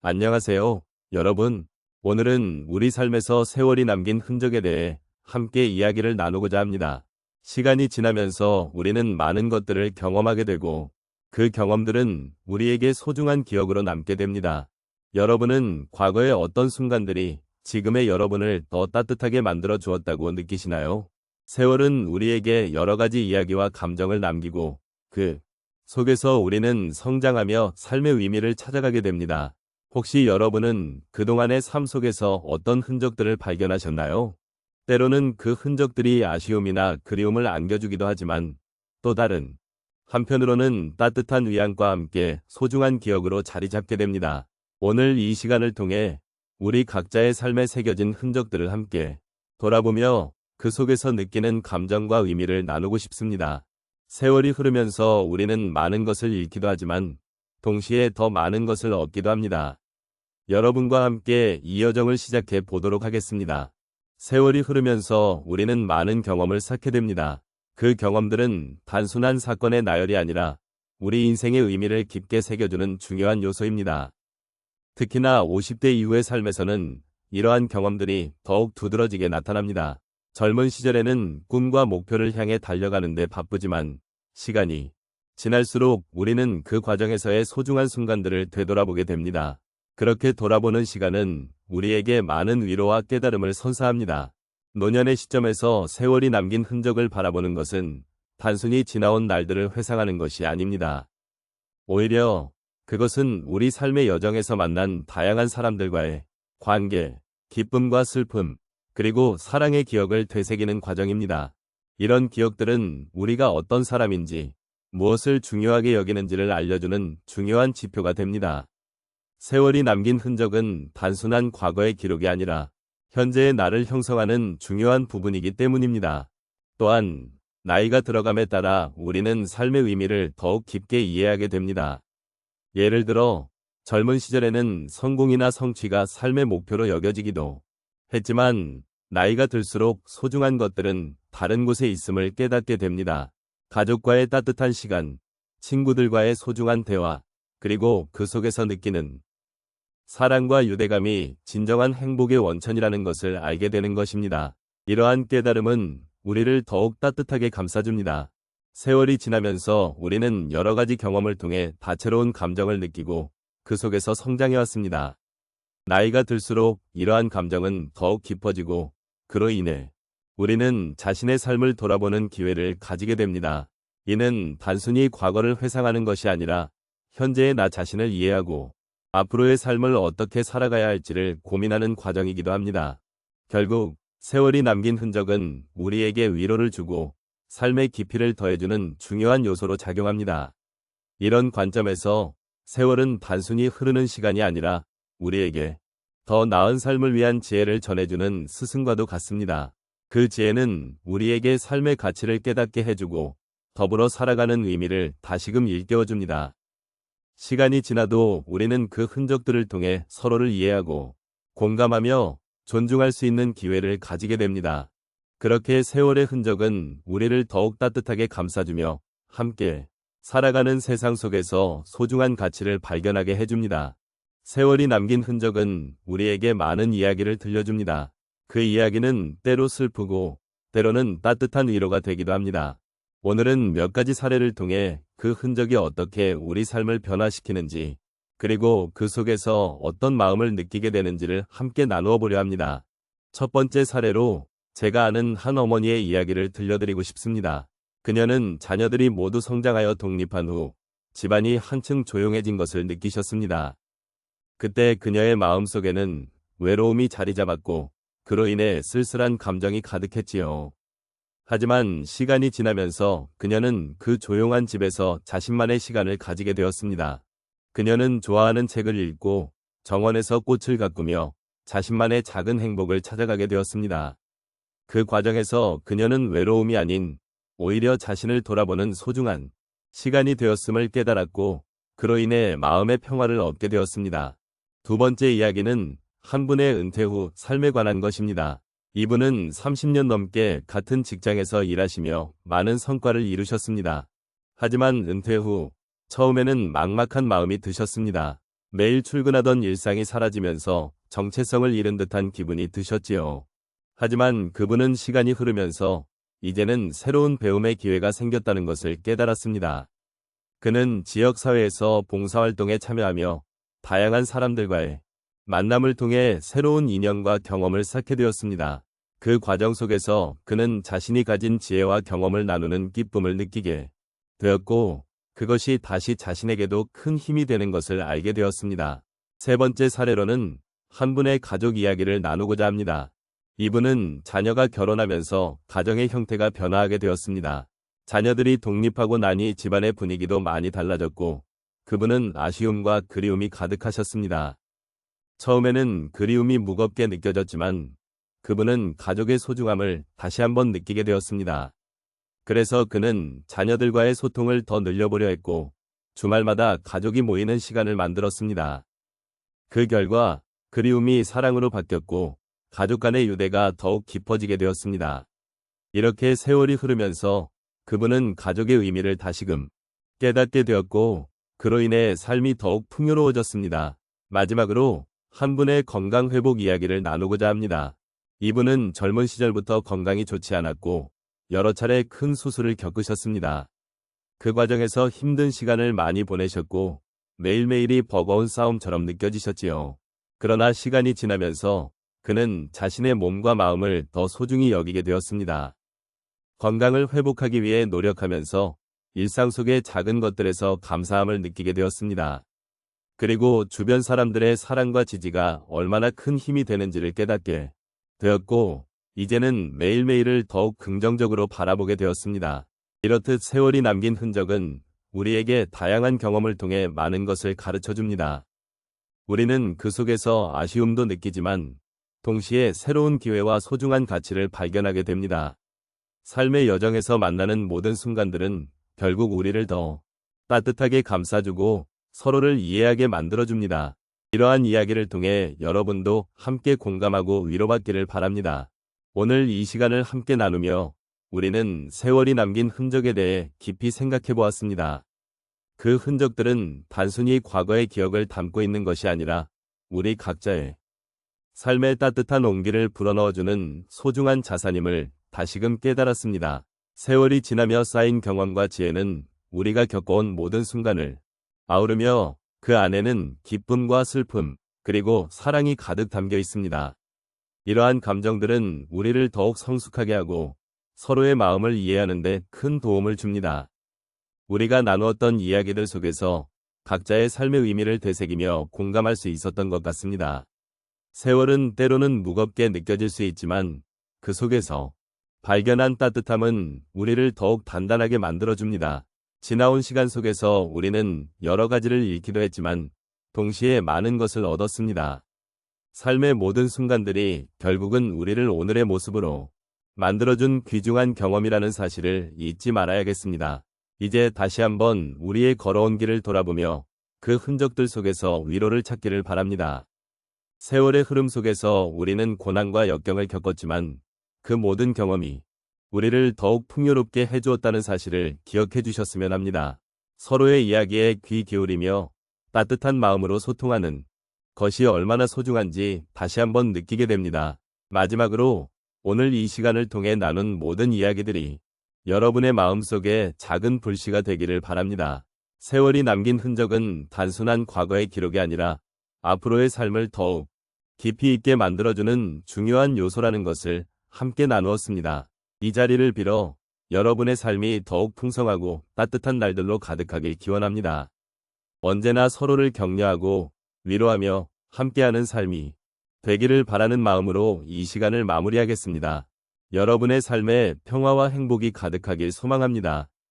안녕하세요, 여러분. 오늘은 우리 삶에서 세월이 남긴 흔적에 대해 함께 이야기를 나누고자 합니다. 시간이 지나면서 우리는 많은 것들을 경험하게 되고 그 경험들은 우리에게 소중한 기억으로 남게 됩니다. 여러분은 과거의 어떤 순간들이 지금의 여러분을 더 따뜻하게 만들어 주었다고 느끼시나요? 세월은 우리에게 여러 가지 이야기와 감정을 남기고 그 속에서 우리는 성장하며 삶의 의미를 찾아가게 됩니다. 혹시 여러분은 그동안의 삶 속에서 어떤 흔적들을 발견하셨나요? 때로는 그 흔적들이 아쉬움이나 그리움을 안겨주기도 하지만 또 다른 한편으로는 따뜻한 위안과 함께 소중한 기억으로 자리 잡게 됩니다. 오늘 이 시간을 통해 우리 각자의 삶에 새겨진 흔적들을 함께 돌아보며 그 속에서 느끼는 감정과 의미를 나누고 싶습니다. 세월이 흐르면서 우리는 많은 것을 잃기도 하지만 동시에 더 많은 것을 얻기도 합니다. 여러분과 함께 이 여정을 시작해 보도록 하겠습니다. 세월이 흐르면서 우리는 많은 경험을 쌓게 됩니다. 그 경험들은 단순한 사건의 나열이 아니라 우리 인생의 의미를 깊게 새겨주는 중요한 요소입니다. 특히나 50대 이후의 삶에서는 이러한 경험들이 더욱 두드러지게 나타납니다. 젊은 시절에는 꿈과 목표를 향해 달려가는 데 바쁘지만 시간이 지날수록 우리는 그 과정에서의 소중한 순간들을 되돌아보게 됩니다. 그렇게 돌아보는 시간은 우리에게 많은 위로와 깨달음을 선사합니다. 노년의 시점에서 세월이 남긴 흔적을 바라보는 것은 단순히 지나온 날들을 회상하는 것이 아닙니다. 오히려 그것은 우리 삶의 여정에서 만난 다양한 사람들과의 관계, 기쁨과 슬픔, 그리고 사랑의 기억을 되새기는 과정입니다. 이런 기억들은 우리가 어떤 사람인지, 무엇을 중요하게 여기는지를 알려주는 중요한 지표가 됩니다. 세월이 남긴 흔적은 단순한 과거의 기록이 아니라 현재의 나를 형성하는 중요한 부분이기 때문입니다. 또한 나이가 들어감에 따라 우리는 삶의 의미를 더욱 깊게 이해하게 됩니다. 예를 들어 젊은 시절에는 성공이나 성취가 삶의 목표로 여겨지기도 했지만 나이가 들수록 소중한 것들은 다른 곳에 있음을 깨닫게 됩니다. 가족과의 따뜻한 시간, 친구들과의 소중한 대화, 그리고 그 속에서 느끼는 사랑과 유대감이 진정한 행복의 원천이라는 것을 알게 되는 것입니다. 이러한 깨달음은 우리를 더욱 따뜻하게 감싸줍니다. 세월이 지나면서 우리는 여러 가지 경험을 통해 다채로운 감정을 느끼고 그 속에서 성장해왔습니다. 나이가 들수록 이러한 감정은 더욱 깊어지고 그로 인해 우리는 자신의 삶을 돌아보는 기회를 가지게 됩니다. 이는 단순히 과거를 회상하는 것이 아니라 현재의 나 자신을 이해하고 앞으로의 삶을 어떻게 살아가야 할지를 고민하는 과정이기도 합니다. 결국 세월이 남긴 흔적은 우리에게 위로를 주고 삶의 깊이를 더해주는 중요한 요소로 작용합니다. 이런 관점에서 세월은 단순히 흐르는 시간이 아니라 우리에게 더 나은 삶을 위한 지혜를 전해주는 스승과도 같습니다. 그 지혜는 우리에게 삶의 가치를 깨닫게 해주고 더불어 살아가는 의미를 다시금 일깨워줍니다. 시간이 지나도 우리는 그 흔적들을 통해 서로를 이해하고 공감하며 존중할 수 있는 기회를 가지게 됩니다. 그렇게 세월의 흔적은 우리를 더욱 따뜻하게 감싸주며 함께 살아가는 세상 속에서 소중한 가치를 발견하게 해줍니다. 세월이 남긴 흔적은 우리에게 많은 이야기를 들려줍니다. 그 이야기는 때로 슬프고 때로는 따뜻한 위로가 되기도 합니다. 오늘은 몇 가지 사례를 통해 그 흔적이 어떻게 우리 삶을 변화시키는지, 그리고 그 속에서 어떤 마음을 느끼게 되는지를 함께 나누어 보려 합니다. 첫 번째 사례로 제가 아는 한 어머니의 이야기를 들려드리고 싶습니다. 그녀는 자녀들이 모두 성장하여 독립한 후 집안이 한층 조용해진 것을 느끼셨습니다. 그때 그녀의 마음속에는 외로움이 자리 잡았고 그로 인해 쓸쓸한 감정이 가득했지요. 하지만 시간이 지나면서 그녀는 그 조용한 집에서 자신만의 시간을 가지게 되었습니다. 그녀는 좋아하는 책을 읽고 정원에서 꽃을 가꾸며 자신만의 작은 행복을 찾아가게 되었습니다. 그 과정에서 그녀는 외로움이 아닌 오히려 자신을 돌아보는 소중한 시간이 되었음을 깨달았고 그로 인해 마음의 평화를 얻게 되었습니다. 두 번째 이야기는 한 분의 은퇴 후 삶에 관한 것입니다. 이분은 30년 넘게 같은 직장에서 일하시며 많은 성과를 이루셨습니다. 하지만 은퇴 후 처음에는 막막한 마음이 드셨습니다. 매일 출근하던 일상이 사라지면서 정체성을 잃은 듯한 기분이 드셨지요. 하지만 그분은 시간이 흐르면서 이제는 새로운 배움의 기회가 생겼다는 것을 깨달았습니다. 그는 지역사회에서 봉사활동에 참여하며 다양한 사람들과의 만남을 통해 새로운 인연과 경험을 쌓게 되었습니다. 그 과정 속에서 그는 자신이 가진 지혜와 경험을 나누는 기쁨을 느끼게 되었고, 그것이 다시 자신에게도 큰 힘이 되는 것을 알게 되었습니다. 세 번째 사례로는 한 분의 가족 이야기를 나누고자 합니다. 이분은 자녀가 결혼하면서 가정의 형태가 변화하게 되었습니다. 자녀들이 독립하고 나니 집안의 분위기도 많이 달라졌고, 그분은 아쉬움과 그리움이 가득하셨습니다. 처음에는 그리움이 무겁게 느껴졌지만 그분은 가족의 소중함을 다시 한번 느끼게 되었습니다. 그래서 그는 자녀들과의 소통을 더 늘려보려 했고 주말마다 가족이 모이는 시간을 만들었습니다. 그 결과 그리움이 사랑으로 바뀌었고 가족 간의 유대가 더욱 깊어지게 되었습니다. 이렇게 세월이 흐르면서 그분은 가족의 의미를 다시금 깨닫게 되었고 그로 인해 삶이 더욱 풍요로워졌습니다. 마지막으로 한 분의 건강 회복 이야기를 나누고자 합니다. 이분은 젊은 시절부터 건강이 좋지 않았고 여러 차례 큰 수술을 겪으셨습니다. 그 과정에서 힘든 시간을 많이 보내셨고 매일매일이 버거운 싸움처럼 느껴지셨지요. 그러나 시간이 지나면서 그는 자신의 몸과 마음을 더 소중히 여기게 되었습니다. 건강을 회복하기 위해 노력하면서 일상 속의 작은 것들에서 감사함을 느끼게 되었습니다. 그리고 주변 사람들의 사랑과 지지가 얼마나 큰 힘이 되는지를 깨닫게 되었고, 이제는 매일매일을 더욱 긍정적으로 바라보게 되었습니다. 이렇듯 세월이 남긴 흔적은 우리에게 다양한 경험을 통해 많은 것을 가르쳐 줍니다. 우리는 그 속에서 아쉬움도 느끼지만 동시에 새로운 기회와 소중한 가치를 발견하게 됩니다. 삶의 여정에서 만나는 모든 순간들은 결국 우리를 더 따뜻하게 감싸주고 서로를 이해하게 만들어줍니다. 이러한 이야기를 통해 여러분도 함께 공감하고 위로받기를 바랍니다. 오늘 이 시간을 함께 나누며 우리는 세월이 남긴 흔적에 대해 깊이 생각해 보았습니다. 그 흔적들은 단순히 과거의 기억을 담고 있는 것이 아니라 우리 각자의 삶의 따뜻한 온기를 불어넣어주는 소중한 자산임을 다시금 깨달았습니다. 세월이 지나며 쌓인 경험과 지혜는 우리가 겪어온 모든 순간을 아우르며 그 안에는 기쁨과 슬픔, 그리고 사랑이 가득 담겨 있습니다. 이러한 감정들은 우리를 더욱 성숙하게 하고 서로의 마음을 이해하는 데 큰 도움을 줍니다. 우리가 나누었던 이야기들 속에서 각자의 삶의 의미를 되새기며 공감할 수 있었던 것 같습니다. 세월은 때로는 무겁게 느껴질 수 있지만 그 속에서 발견한 따뜻함은 우리를 더욱 단단하게 만들어줍니다. 지나온 시간 속에서 우리는 여러 가지를 잃기도 했지만 동시에 많은 것을 얻었습니다. 삶의 모든 순간들이 결국은 우리를 오늘의 모습으로 만들어준 귀중한 경험이라는 사실을 잊지 말아야겠습니다. 이제 다시 한번 우리의 걸어온 길을 돌아보며 그 흔적들 속에서 위로를 찾기를 바랍니다. 세월의 흐름 속에서 우리는 고난과 역경을 겪었지만 그 모든 경험이 우리를 더욱 풍요롭게 해주었다는 사실을 기억해 주셨으면 합니다. 서로의 이야기에 귀 기울이며 따뜻한 마음으로 소통하는 것이 얼마나 소중한지 다시 한번 느끼게 됩니다. 마지막으로 오늘 이 시간을 통해 나눈 모든 이야기들이 여러분의 마음속에 작은 불씨가 되기를 바랍니다. 세월이 남긴 흔적은 단순한 과거의 기록이 아니라 앞으로의 삶을 더욱 깊이 있게 만들어주는 중요한 요소라는 것을 함께 나누었습니다. 이 자리를 빌어 여러분의 삶이 더욱 풍성하고 따뜻한 날들로 가득하길 기원합니다. 언제나 서로를 격려하고 위로하며 함께하는 삶이 되기를 바라는 마음으로 이 시간을 마무리하겠습니다. 여러분의 삶에 평화와 행복이 가득하길 소망합니다.